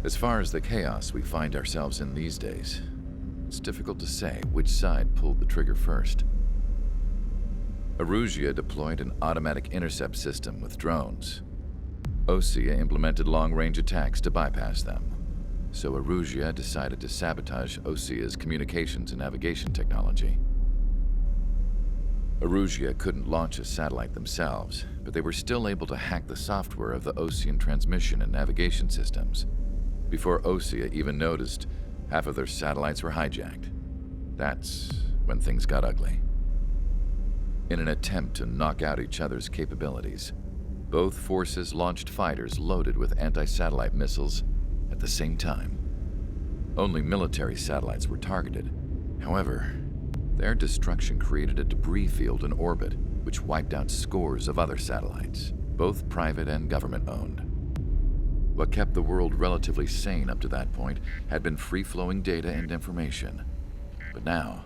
As far as the chaos we find ourselves in these days, it's difficult to say which side pulled the trigger first. Erusia deployed an automatic intercept system with drones. Osea implemented long-range attacks to bypass them. So Erusia decided to sabotage Osea's communications and navigation technology. Erusia couldn't launch a satellite themselves, but they were still able to hack the software of the Osean transmission and navigation systems. Before Osea even noticed, half of their satellites were hijacked. That's when things got ugly. In an attempt to knock out each other's capabilities, both forces launched fighters loaded with anti-satellite missiles at the same time. Only military satellites were targeted. However, their destruction created a debris field in orbit, which wiped out scores of other satellites, both private and government-owned. What kept the world relatively sane up to that point had been free-flowing data and information. But now,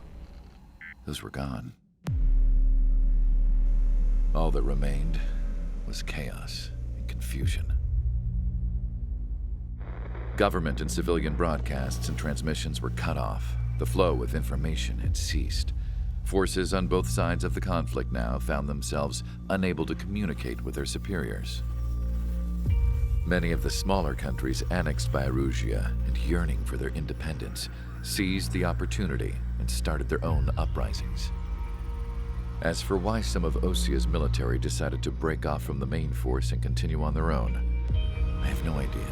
those were gone. All that remained was chaos and confusion. Government and civilian broadcasts and transmissions were cut off. The flow of information had ceased. Forces on both sides of the conflict now found themselves unable to communicate with their superiors. Many of the smaller countries annexed by Erusia and yearning for their independence seized the opportunity and started their own uprisings. As for why some of Osea's military decided to break off from the main force and continue on their own, I have no idea.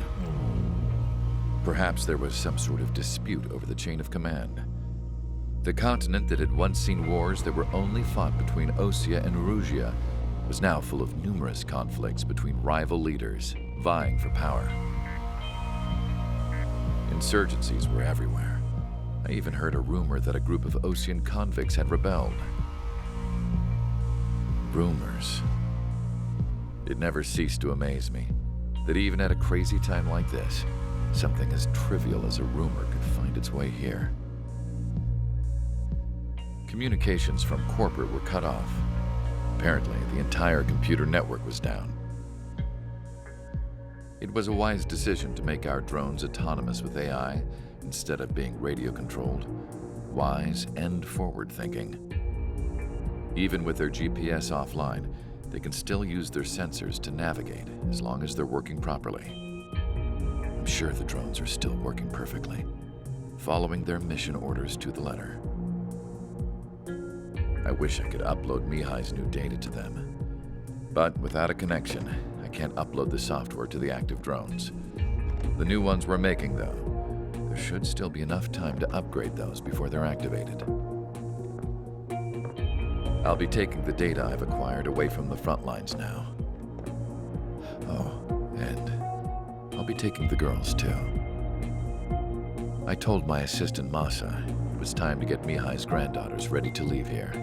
Perhaps there was some sort of dispute over the chain of command. The continent that had once seen wars that were only fought between Osea and Erusia was now full of numerous conflicts between rival leaders vying for power. Insurgencies were everywhere. I even heard a rumor that a group of Osean convicts had rebelled. Rumors. It never ceased to amaze me that even at a crazy time like this, something as trivial as a rumor could find its way here. Communications from corporate were cut off. Apparently, the entire computer network was down. It was a wise decision to make our drones autonomous with AI instead of being radio-controlled. Wise and forward-thinking. Even with their GPS offline, they can still use their sensors to navigate as long as they're working properly. I'm sure the drones are still working perfectly, following their mission orders to the letter. I wish I could upload Mihai's new data to them. But without a connection, I can't upload the software to the active drones. The new ones we're making, though, there should still be enough time to upgrade those before they're activated. I'll be taking the data I've acquired away from the front lines now. Oh, and I'll be taking the girls too. I told my assistant Masa it was time to get Mihai's granddaughters ready to leave here.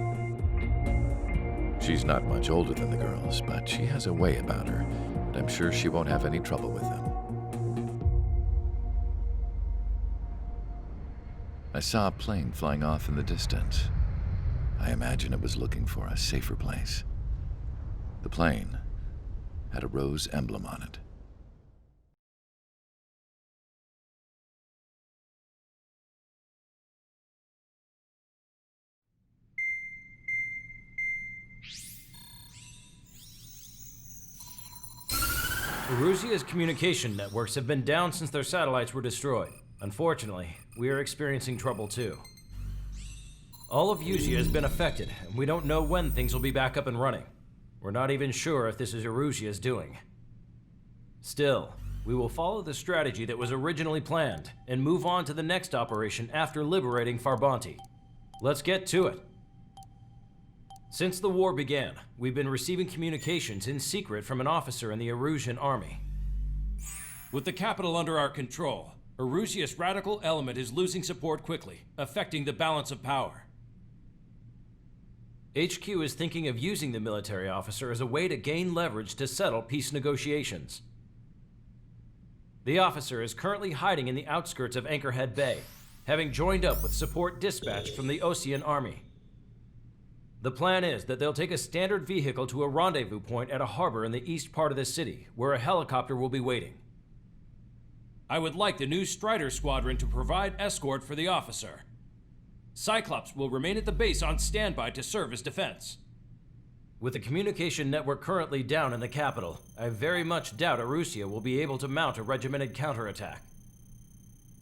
She's not much older than the girls, but she has a way about her, and I'm sure she won't have any trouble with them. I saw a plane flying off in the distance. I imagine it was looking for a safer place. The plane had a rose emblem on it. Erusia's communication networks have been down since their satellites were destroyed. Unfortunately, we are experiencing trouble too. All of Usia has been affected, and we don't know when things will be back up and running. We're not even sure if this is Erusia's doing. Still, we will follow the strategy that was originally planned and move on to the next operation after liberating Farbanti. Let's get to it. Since the war began, we've been receiving communications in secret from an officer in the Erusian army. With the capital under our control, Erusia's radical element is losing support quickly, affecting the balance of power. HQ is thinking of using the military officer as a way to gain leverage to settle peace negotiations. The officer is currently hiding in the outskirts of Anchorhead Bay, having joined up with support dispatched from the Osean army. The plan is that they'll take a standard vehicle to a rendezvous point at a harbor in the east part of the city, where a helicopter will be waiting. I would like the new Strider Squadron to provide escort for the officer. Cyclops will remain at the base on standby to serve as defense. With the communication network currently down in the capital, I very much doubt Arusea will be able to mount a regimented counterattack.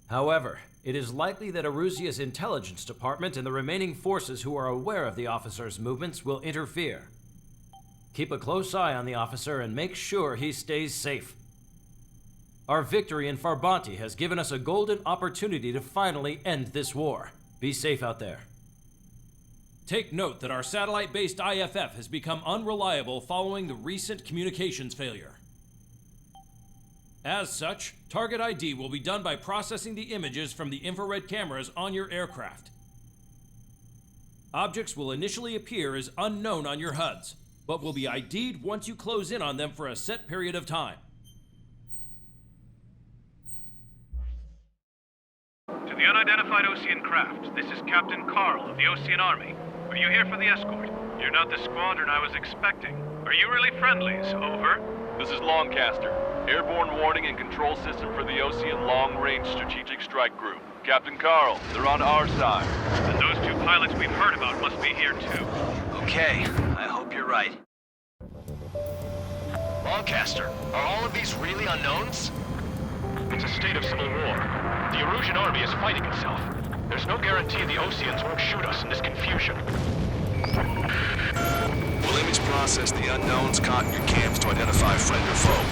However, it is likely that Arusea's intelligence department and the remaining forces who are aware of the officer's movements will interfere. Keep a close eye on the officer and make sure he stays safe. Our victory in Farbanti has given us a golden opportunity to finally end this war. Be safe out there. Take note that our satellite-based IFF has become unreliable following the recent communications failure. As such, target ID will be done by processing the images from the infrared cameras on your aircraft. Objects will initially appear as unknown on your HUDs, but will be ID'd once you close in on them for a set period of time. To the unidentified Osean craft, this is Captain Carl of the Osean Army. Are you here for the escort? You're not the squadron I was expecting. Are you really friendlies? Over. This is Longcaster. Airborne warning and control system for the Osean Long-Range Strategic Strike Group. Captain Carl, they're on our side. And those two pilots we've heard about must be here too. Okay, I hope you're right. Longcaster, are all of these really unknowns? It's a state of civil war. The Erusian army is fighting itself. There's no guarantee the Oseans won't shoot us in this confusion. We'll image process the unknowns caught in your cams to identify friend or foe.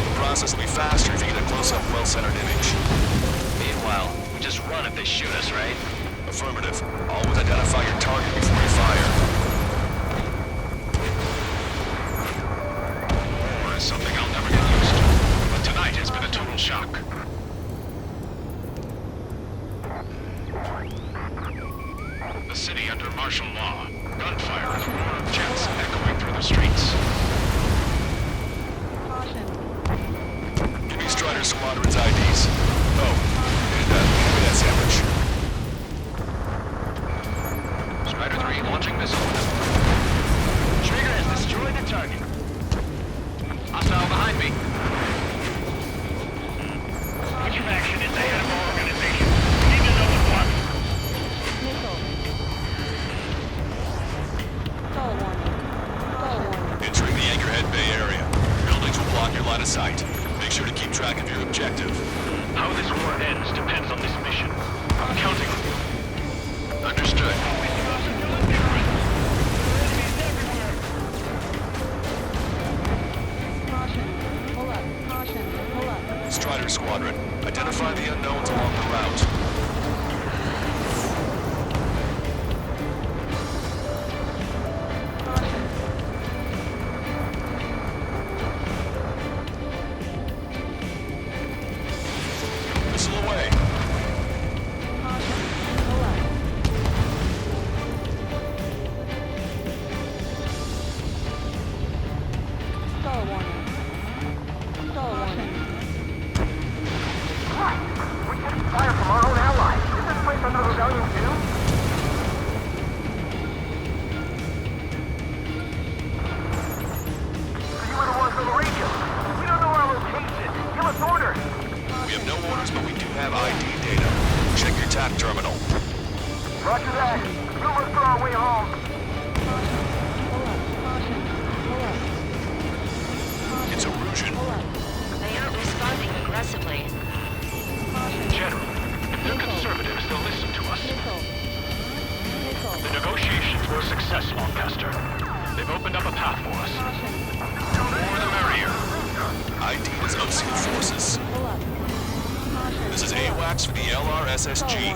The process will be faster if you get a close-up, well-centered image. Meanwhile, we just run if they shoot us, right? Affirmative. Always identify your target before you fire. War is something I'll never get used to, but tonight has been a total shock. The city under martial law. Gunfire and the roar of jets echoing through the streets. Give me Strider Squadron's IDs. Oh, and give me that sandwich. Strider 3 launching missile. Trigger has destroyed the target. Hostile behind me. Which faction is the head of our organization? We need to know at once. Entering the Anchorhead Bay area. Buildings will block your line of sight. Make sure to keep track of your objective. How this war ends depends on this mission. I'm counting on you. Understood. Strider Squadron, identify the unknowns along the route. Missile away. Fire from our own allies. Is this place under rebellion too? So you were the ones on the radio. We don't know our location. Give us orders. We have no orders, but we do have ID data. Check your TAC terminal. Roger that. We'll look for our way home. It's Erusian. They aren't responding aggressively. General, if they're conservatives, they'll listen to us. The negotiations were a success, Longcaster. They've opened up a path for us. The more the merrier. ID is Osean forces. This is AWACS for the LRSSG.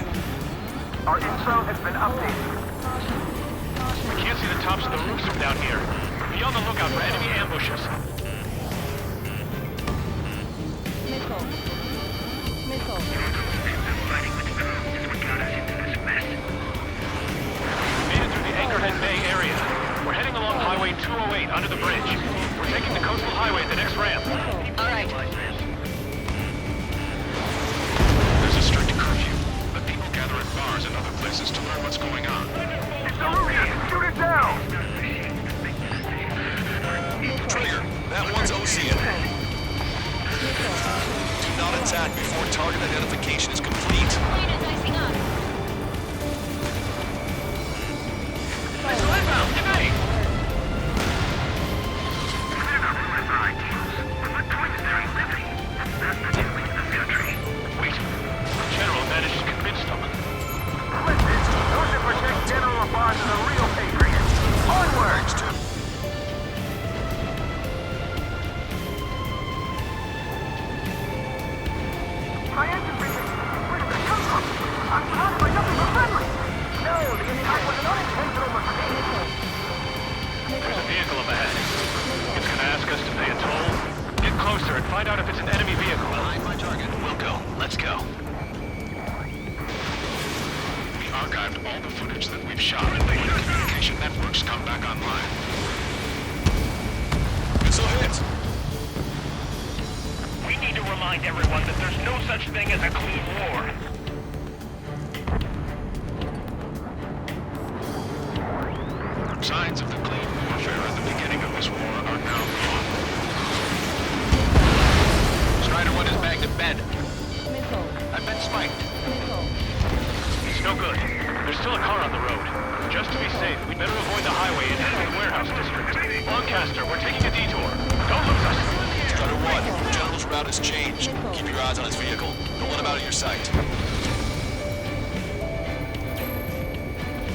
Our info has been updated. We can't see the tops of the roofs from down here. Be on the lookout for enemy ambushes. Made it through the Anchorhead Bay area. We're heading along Highway 208 under the bridge. We're taking the coastal highway at the next ramp. All right. There's a strict curfew, but people gather at bars and other places to learn what's going on. It's Erusian! Shoot it down! Trigger, that one's Osean. Do not attack before target identification is complete. Plane is icing up. Missile inbound, evade! Wait, the General managed to convince them. Listen, those that protect General LaFarge are the real patriots. Onward! My engine breathing. Where did that come from? I'm surrounded by nothing but friendly. No, the attack was an unintentional mistake. There's a vehicle up ahead. It's gonna ask us to pay a toll. Get closer and find out if it's an enemy vehicle. Behind my target. We'll go. Let's go. We archived all the footage that we've shot. When the communication networks come back online. Missile hit! We need to remind everyone that there's no such thing as a clean war. Signs of the clean warfare at the beginning of this war are now gone. Strider 1 is bagged at bed. Missile. I've been spiked. Missile. It's no good. There's still a car on the road. Just to be safe, we'd better avoid the highway and head to the warehouse district. Lancaster, we're taking a detour. Don't lose us. Strider 1, General's route has changed. Keep your eyes on his vehicle. Don't let him out of your sight.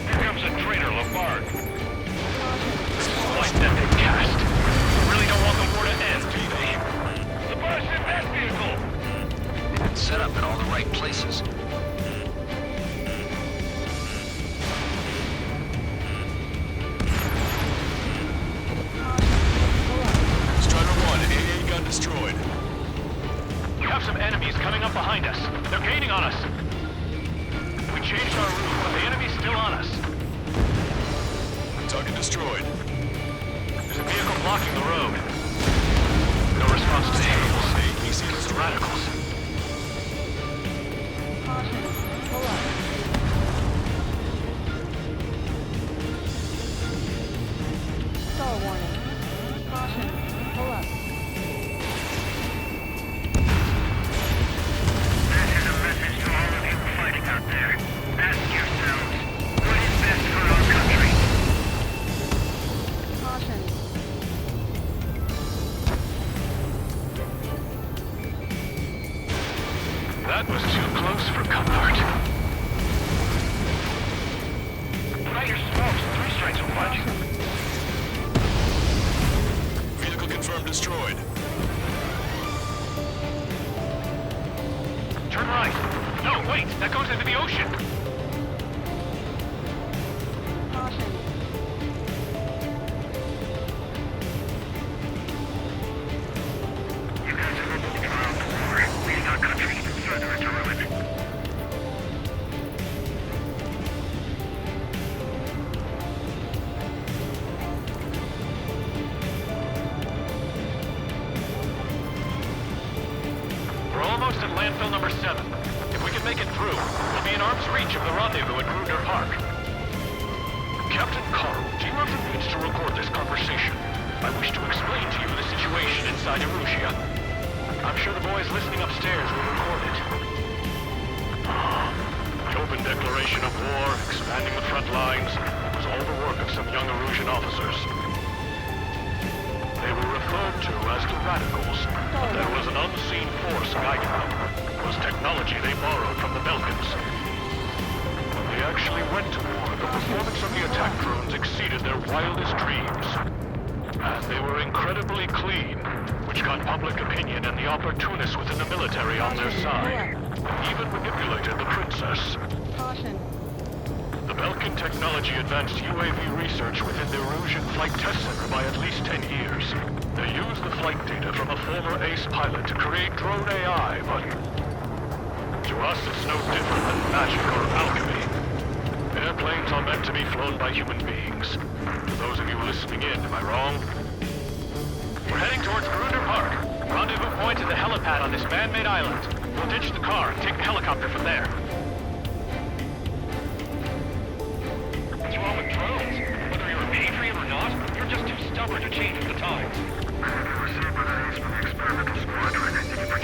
Here comes a traitor, LaFarge. Light that they cast. Really don't want the war to end, do they? LaFarge in that vehicle! Set up in all the right places. Strider 1, AA gun destroyed. We have some enemies coming up behind us. They're gaining on us. We changed our route, but the enemy's still on us. Target destroyed. There's a vehicle blocking the road. No response to the enemies. It's the radicals. Caution. Pull up. Stall warning. Caution. Pull up. This is a message to all of you fighting out there. Ask yourselves, what is best for our country? Caution. That was too close for comfort. Put out your smokes. 3 strikes will punch. Vehicle confirmed destroyed. Turn right. No, wait. That goes into the ocean. Caution. You guys are rebel throughout the war, leading our country even further into ruin. We're almost at landfill number 7. If we can make it through, we'll be in arm's reach of the rendezvous at Gruner Park. Captain Carl, do you have the means to record this conversation? I wish to explain to you the situation inside Erusia. I'm sure the boys listening upstairs will record it. The open declaration of war, expanding the front lines, was all the work of some young Erusian officers. They were referred to as the radicals, but there was an unseen force guiding them. It was technology they borrowed from the Balkans. When they actually went to war, the performance of the attack drones exceeded their wildest dreams. And they were incredibly clean, which got public opinion and the opportunists within the military on their side. Even manipulated the princess. Caution. The Belkin technology advanced UAV research within the Erusian Flight Test Center by at least 10 years. They used the flight data from a former ACE pilot to create drone AI, but to us it's no different than magic or alchemy. Airplanes are meant to be flown by human beings. For those of you listening in, am I wrong? We're heading towards Gruner Park. Rendezvous point is the helipad on this man-made island. We'll ditch the car and take the helicopter from there. What's wrong with drones? Whether you're a patriot or not, you're just too stubborn to change with the times. I have been received by the Eastman Experimental Squadron.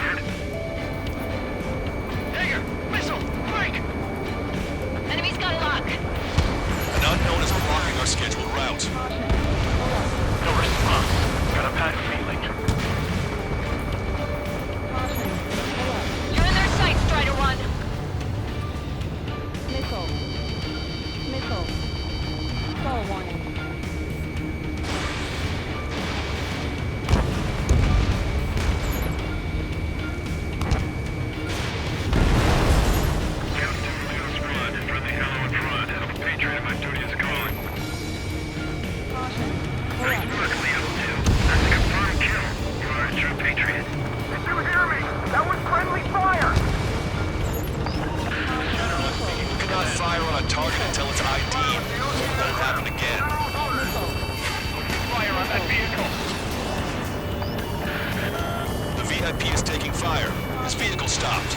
VIP is taking fire. His vehicle stopped.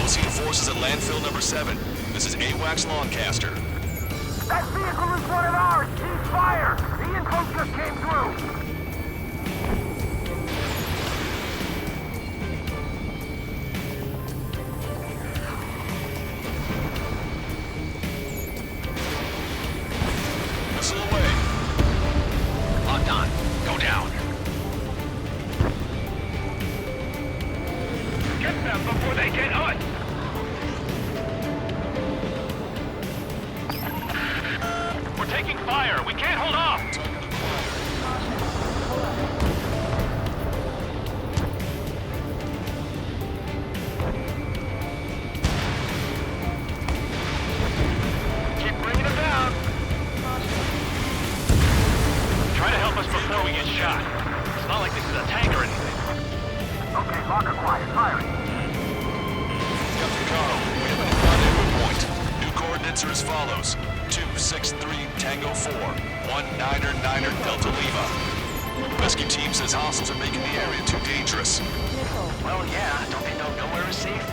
Ocean forces at landfill number 7. This is AWACS Lancaster. That vehicle is one of ours! Cease fire! The info just came through! Missile away. Locked on. Go down. Get them before they get us! We're taking fire! We can't hold off! Keep bringing them down! Try to help us before we get shot. It's not like this is a tank or anything. Okay, locker quiet, firing. Captain Carl, we have a rendezvous point. New coordinates are as follows. 263 Tango 4, 19er Delta Lima. Rescue team says hostiles are making the area too dangerous. Well, yeah. Don't they know nowhere is safe?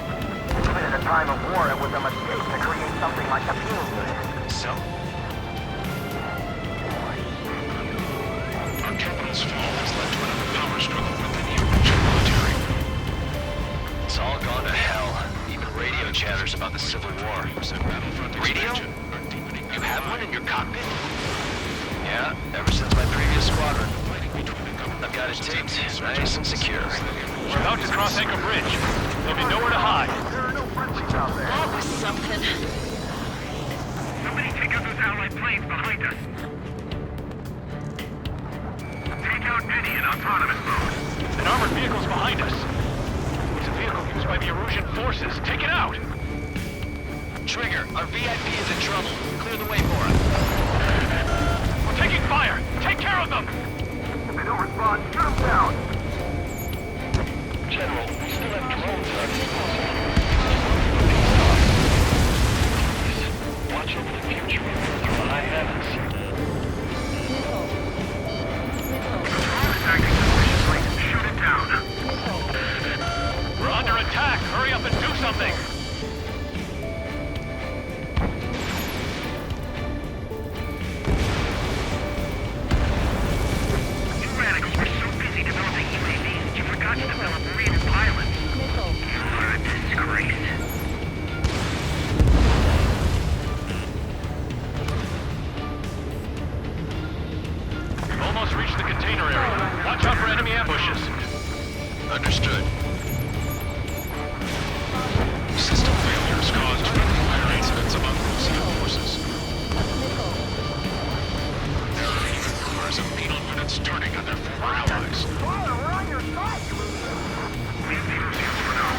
Even at a time of war, it was a mistake to create something like a fuel unit. So? Our capital's fall has led to another power struggle within the Russian military. It's all gone to hell. Even radio chatters about the Civil War. Radio? You have one in your cockpit? Yeah, ever since my previous squadron. I've got it taped, nice and secure. We're about to cross Anchor Bridge. There'll be nowhere to hide. There are no friendlies out there. That was something. Somebody take out those Allied planes behind us. Take out any in autonomous mode. An armored vehicle's behind us. It's a vehicle used by the Erusian forces. Take it out! Trigger, our VIP is in trouble. Clear the way for him. We're taking fire! Take care of them! If they don't respond, shoot them down. General, we still have drones on Watch over the future through the high heavens. Shoot it down. We're under attack! Hurry up and do something! You radicals were so busy developing UAVs, you forgot to develop real pilots. You're a disgrace. We've almost reached the container area. Watch out for enemy ambushes. Understood. System failures caused friendly fire incidents among Russian forces. There are even rumors of penal units turning on their former allies. Fire, we're on your side, you Leave the Russians for now.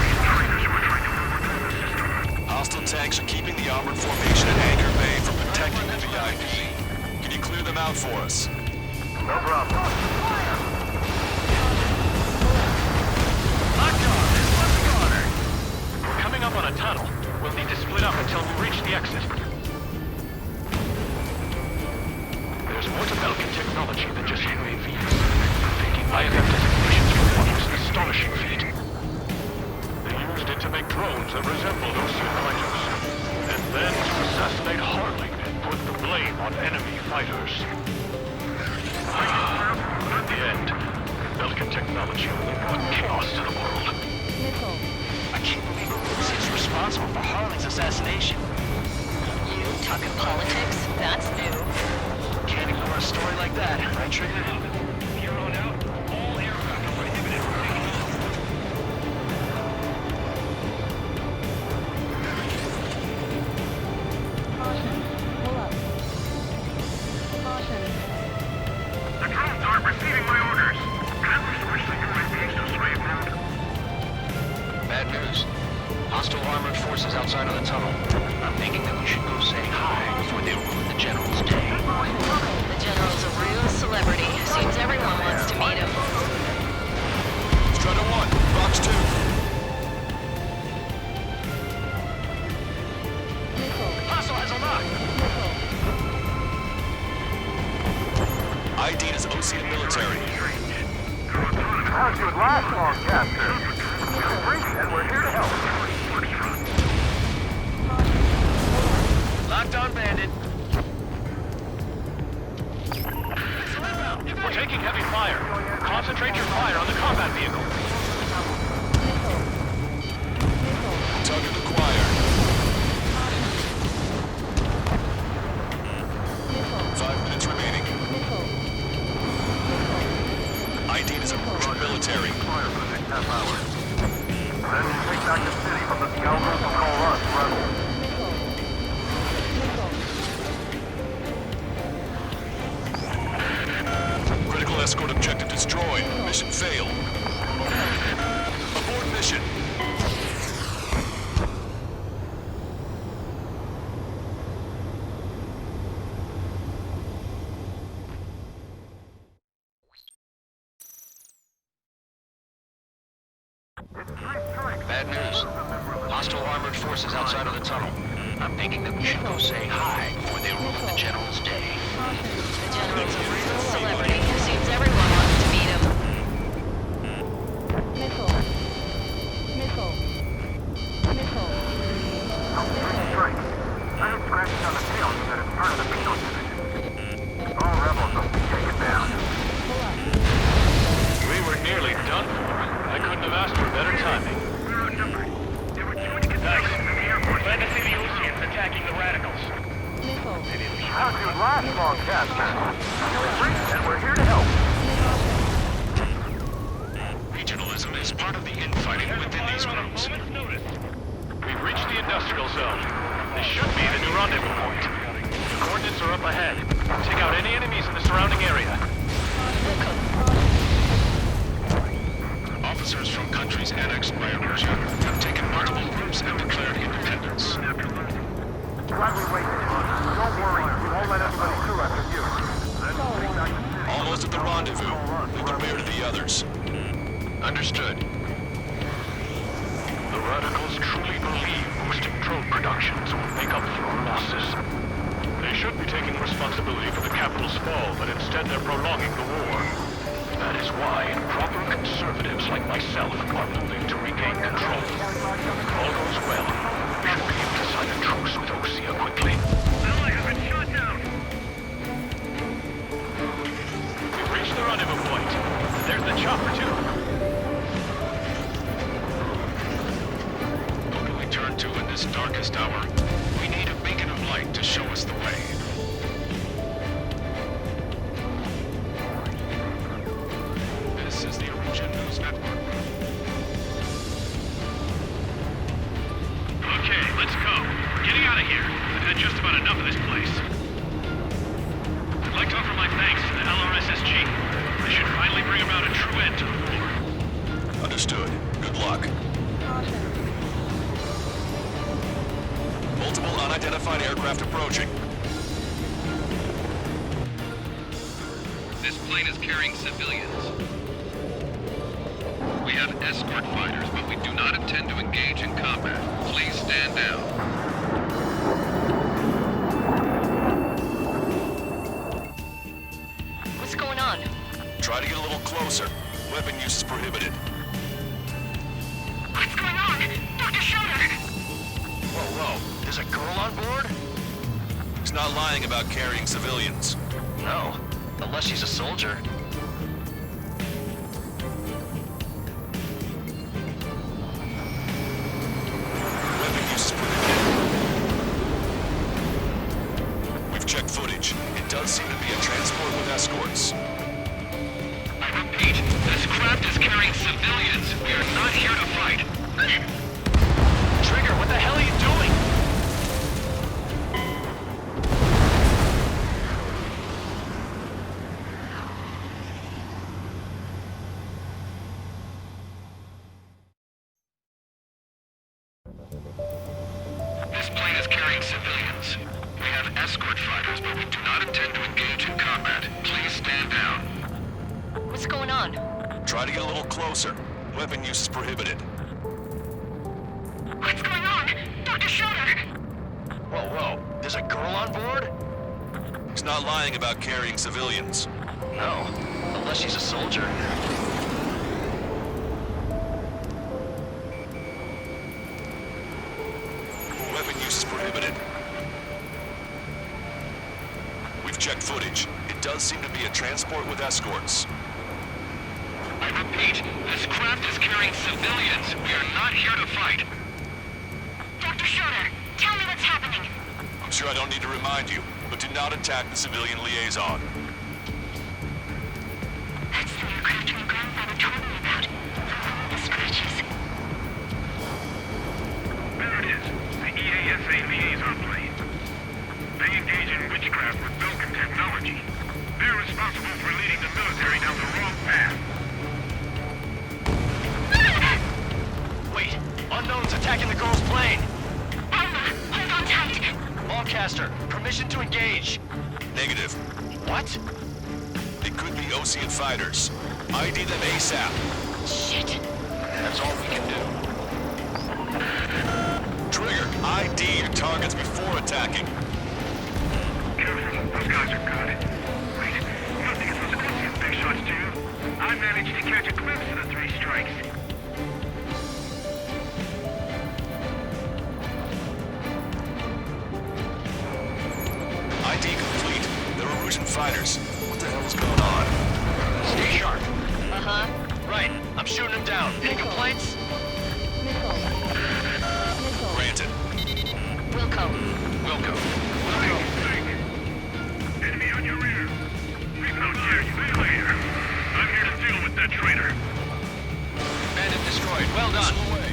These traitors were trying to overthrow the system. Hostile tanks are keeping the armored formation at Anchor Bay from protecting the VIP. Can you clear them out for us? No problem. Lockdown, this one's the corner. We're coming up on a tunnel. We'll need to split up until we reach the exit. There's more to Belkin technology than just UAVs. Taking IFF designations from one was an astonishing feat. They used it to make drones that resembled Ocean fighters. And then to assassinate Harling and put the blame on enemy fighters. In the end, Belkin technology only brought chaos to the world. I can't believe Russia's responsible for Harling's assassination. You talking politics? That's new. Can't ignore a story like that, right, Trigger? Here on out, all aircraft are prohibited from taking off. Caution. Pull up. Caution. The drones aren't receiving my orders. Can we switch the UAVs to slave mode? Bad news. Hostile armored forces outside of the tunnel. I'm thinking that we should go say hi before they ruin the General's day. The General's a real celebrity. Seems everyone wants to meet him. Strider 1, Box 2. Hostile has a lock. ID'd as Ocean military. How'd you last long, Caster? We're free and we're here to help. Locked on, bandit. We're taking heavy fire. Concentrate your fire on the combat vehicle. Tugging the choir. 5 minutes remaining. ID is approaching military. Fire for the next half hour. Then take back the city from the scoundrels who call us rebels. Critical escort objective destroyed. Mission failed. Abort mission. Bad news. Hostile armored forces outside of the tunnel. I'm thinking that we should go say hi before they ruin the General's day. The General's a real celebrity. Seems everyone wants to meet him. Strike. I heard crashing on the tail that it's part of the Mision division. All rebels must be taken down. We were nearly done for. I couldn't have asked for better timing. Nice. Glad to see the Oceans attacking the radicals. How'd you last long, Caster? We're free and we're here to help. Regionalism is part of the infighting within these groups. We've reached the industrial zone. This should be the new rendezvous point. Coordinates are up ahead. Take out any enemies in the surrounding area. Officers from countries annexed by Russia have taken multiple groups and declared independence. Glad we waited. Don't worry, we won't let anybody through after you. Then we'll take back the city. Almost at the rendezvous. We compare to the others. Understood. The radicals truly believe boosting drone productions will make up for our losses. They should be taking responsibility for the capital's fall, but instead they're prolonging the war. That is why improper conservatives like myself are moving to regain control. If all goes well, we should be able to sign a truce with Osea quickly. Ally has been shot down. We've reached the rendezvous point. There's the chopper, too. Who do we turn to in this darkest hour? We need a beacon of light to show us the way. This is the Origin News Network. Okay, let's go. We're getting out of here. I've had just about enough of this place. I'd like to offer my thanks to the LRSSG. They should finally bring about a true end to the war. Understood. Good luck. Multiple unidentified aircraft approaching. This plane is carrying civilians. We have escort fighters, but we do not intend to engage in combat. Please stand down. What's going on? Try to get a little closer. Weapon use is prohibited. What's going on? Dr. Schroeder! Whoa. There's a girl on board? He's not lying about carrying civilians. No. Unless she's a soldier. Weapon use is prohibited. We've checked footage. It does seem to be a transport with escorts. I repeat, this craft is carrying civilians. We are not here to fight. Trigger, what the hell are you doing? This plane is carrying civilians. We have escort fighters, but we do not intend to engage in combat. Please stand down. What's going on? Try to get a little closer. Weapon use is prohibited. What's going on? Dr. Schroeder! Whoa. There's a girl on board? He's not lying about carrying civilians. No. Unless she's a soldier. be a transport with escorts. I repeat, this craft is carrying civilians. We are not here to fight. Dr. Schroeder, tell me what's happening. I'm sure I don't need to remind you, but do not attack the civilian liaison. That's the aircraft my grandfather told me about. The scratches. There it is, the EASA liaison plane. They engage in witchcraft with Belkin technology. They're responsible for leading the military down the wrong path. Wait, unknown's attacking the girl's plane. Alma, hold on tight. Lancaster, permission to engage. Negative. What? It could be Ocean fighters. ID them ASAP. Shit. That's all we can do. Trigger, ID your targets before attacking. Careful, those guys are good. Wait, you don't think it's those Ocean big shots, do you? I managed to catch a glimpse of the three strikes. ID complete. They're Erusian fighters. What the hell is going on? Stay sharp. Uh-huh. Right, I'm shooting him down. Any complaints? Granted. Wilco. Wilco. Enemy on your rear. How dare you? See you later. I'm here to deal with that traitor. Bandit destroyed. Well done. Away.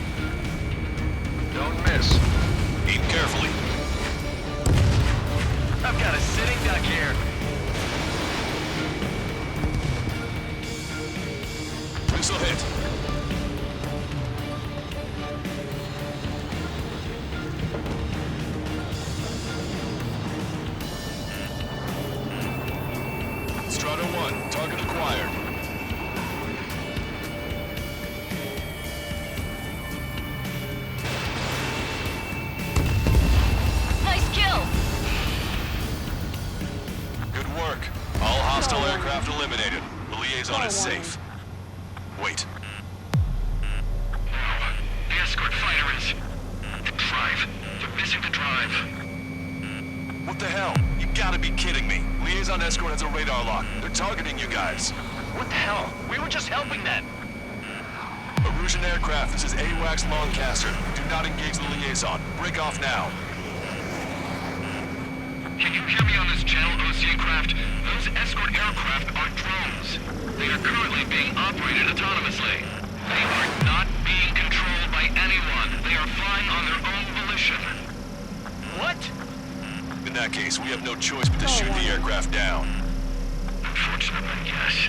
Don't miss. Aim carefully. I've got a sitting duck here. Missile hit. Strata 1, target acquired. Nice kill. Good work. All hostile aircraft eliminated. The liaison is safe. Wait. The escort fighter is... the drive. They're missing the drive. What the hell? You gotta be kidding me. Liaison escort has a radar lock. They're targeting you guys. What the hell? We were just helping them. Erusian aircraft, this is AWACS Lancaster. Do not engage the liaison. Break off now. Can you hear me on this channel, Ocean craft? Those escort aircraft are drones. They are currently being operated autonomously. They are not being controlled by anyone. They are flying on their own volition. What? In that case, we have no choice but to shoot the aircraft down. Unfortunately, yes.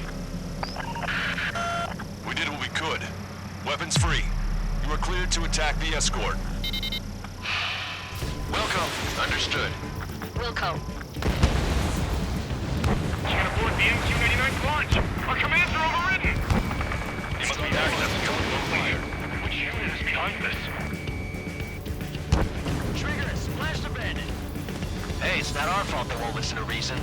We did what we could. Weapons free. You are cleared to attack the escort. Welcome. Understood. Wilco. Can't aboard the MQ-89 launch. Our commands are overridden. They must be accessing your fire. Which unit is behind this? Trigger, splash the bandit. Hey, it's not our fault they won't listen to reason.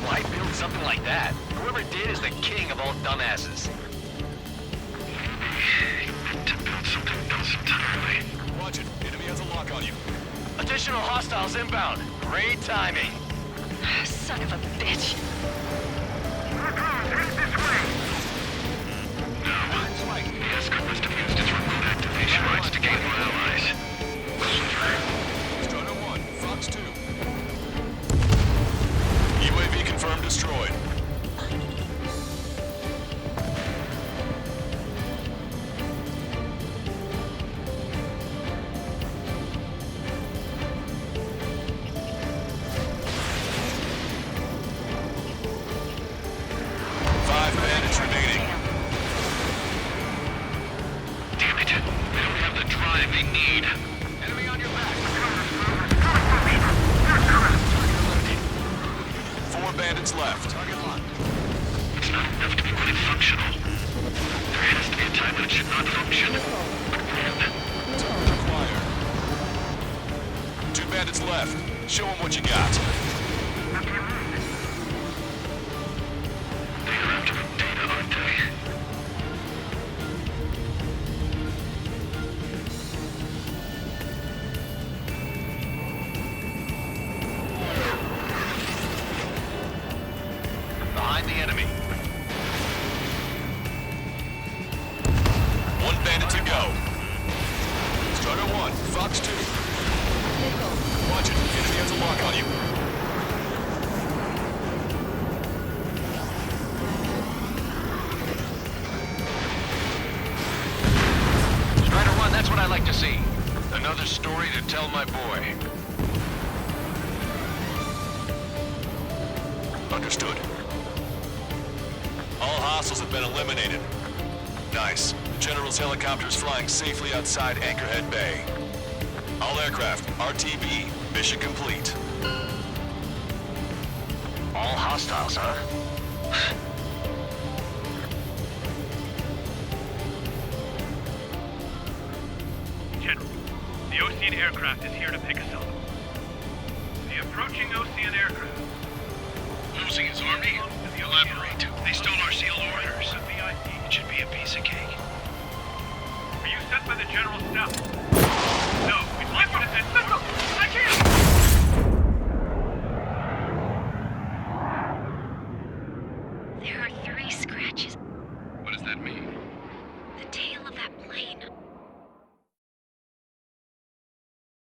Why build something like that? Whoever did is the king of all dumbasses. To build something else entirely. Watch it. Enemy has a lock on you. Additional hostiles inbound. Great timing. Son of a bitch. Headed this way. No. The escort must have used its remote activation rights to gain more allies. Strata 1, Fox 2. UAV confirmed destroyed. Damn it. They don't have the drive they need. Enemy on your back. 4 bandits left. Target locked. It's not enough to be quite functional. There has to be a time when it should not function. Acquired. 2 bandits left. Show them what you got. They are after the data, aren't they? Behind enemy. One bandit to go. Strider 1, Fox 2. Watch it. Enemy has a lock on you. Strider 1, that's what I like to see. Another story to tell my boy. Understood. All hostiles have been eliminated. Nice. The General's helicopter is flying safely outside Anchorhead Bay. All aircraft, RTB, mission complete. All hostiles, huh? General, the Ocean aircraft is here to pick us up. The approaching Ocean aircraft. Losing his army? Elaborate. They stole our sealed orders. It should be a piece of cake. Were you sent by the General's staff?